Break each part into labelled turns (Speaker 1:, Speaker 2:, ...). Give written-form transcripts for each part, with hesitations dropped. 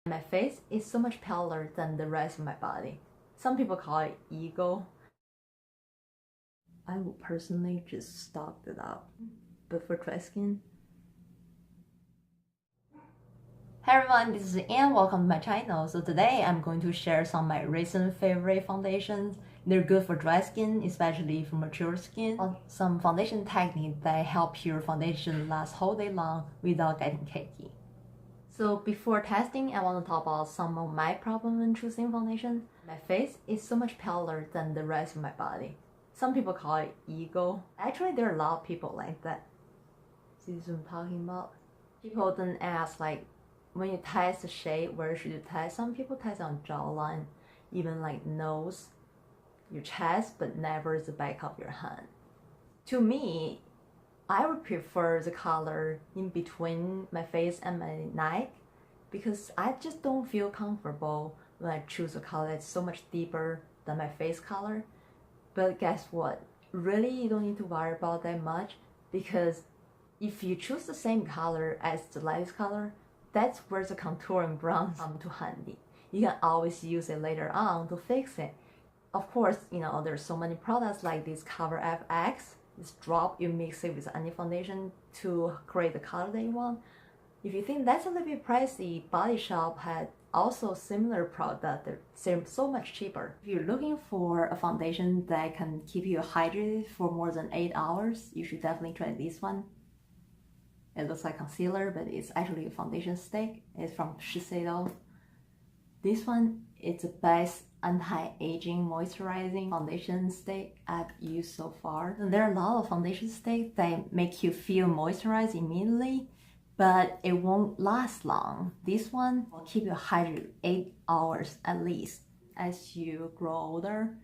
Speaker 1: My face is so much paler than the rest of my body. Some people call it ego. I would personally just stock it out. But for dry skin... Hey everyone, this is Anne. Welcome to my channel. So today I'm going to share some of my recent favorite foundations. They're good for dry skin, especially for mature skin. Some foundation techniques that help your foundation last whole day long without getting cakey. So before testing, I want to talk about some of my problem when choosing foundation. My face is so much paler than the rest of my body. Some people call it ego. Actually, there are a lot of people like that. See what I'm talking about? People then ask like, when you test the shade, where should you test? Some people test on jawline, even like nose, your chest, but never the back of your hand. To me, I would prefer the color in between my face and my neck because I just don't feel comfortable when I choose a color that's so much deeper than my face color. But guess what? Really, you don't need to worry about that much because if you choose the same color as the lightest color, that's where the contour and brown come to handy. You can always use it later on to fix it. Of course, you know, there's so many products like this Cover FX. This drop, you mix it with any foundation to create the color that you want. If you think that's a little bit pricey, Body Shop had also similar product. They're so much cheaper. If you're looking for a foundation that can keep you hydrated for more than 8 hours, you should definitely try this one. It looks like concealer, but it's actually a foundation stick. It's from SHISEIDO. This one is the best anti-aging moisturizing foundation stick I've used so far. There are a lot of foundation sticks that make you feel moisturized immediately, but it won't last long. This one will keep you hydrated 8 hours at least. As you grow older,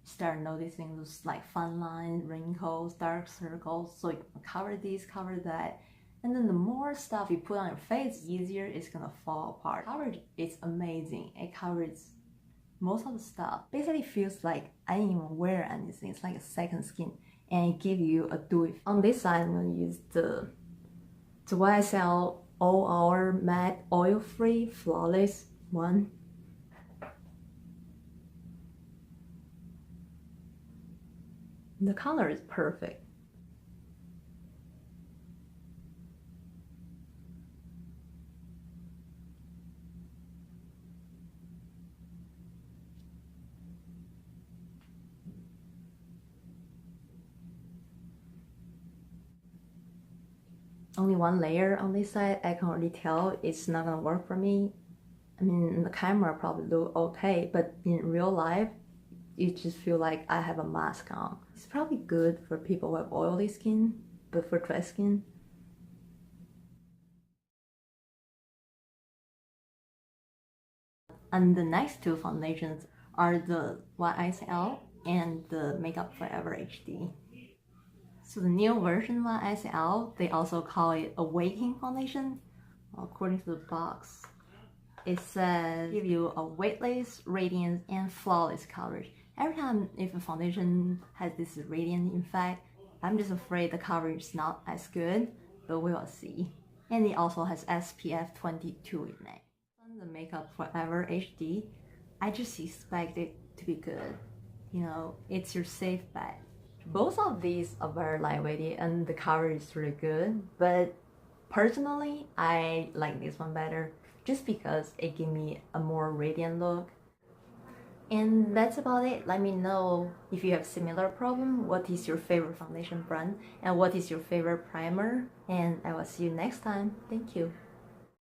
Speaker 1: start noticing those like fine lines, wrinkles, dark circles. So you cover this, cover that. And then the more stuff you put on your face, the easier it's gonna fall apart. Coverage is amazing. It covers most of the stuff. Basically feels like I didn't even wear anything. It's like a second skin and it gives you a dewy. On this side, I'm gonna use the YSL All Hour Matte Oil Free Flawless one. The color is perfect. Only one layer on this side. I can already tell it's not gonna work for me. I mean, in the camera probably look okay, but in real life, you just feel like I have a mask on. It's probably good for people who have oily skin, but for dry skin, and the next two foundations are the YSL and the Makeup Forever HD. So the new version of YSL, they also call it Awakening Foundation. According to the box, it says give you a weightless, radiance, and flawless coverage. Every time if a foundation has this radiant effect, I'm just afraid the coverage is not as good, but we will see. And it also has SPF 22 in it. On the Makeup Forever HD, I just expect it to be good. You know, it's your safe bet. Both of these are very lightweight and the coverage is really good, but personally, I like this one better just because it gives me a more radiant look. And that's about it. Let me know if you have similar problem, what is your favorite foundation brand, and what is your favorite primer, and I will see you next time. Thank you.